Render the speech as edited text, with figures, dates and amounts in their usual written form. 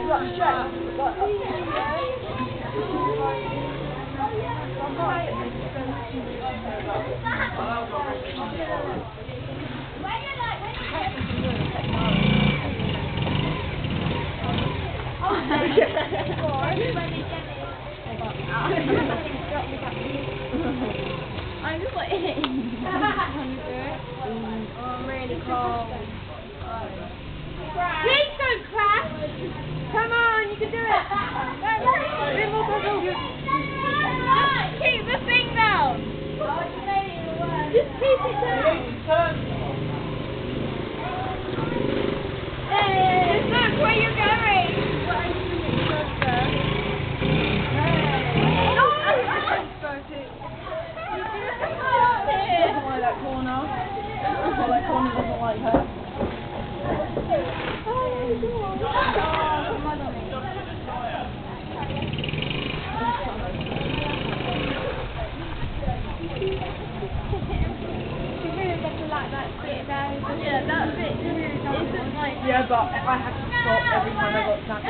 I'm sweating. I'm really cold. Please don't crash. Come on, you can do it. Keep the thing down. Just keep it down. Hey, look where you're going. Doesn't like that corner. Well, that corner doesn't like her. Yeah, that bit isn't like... Yeah, but I have to stop every time I got snapped.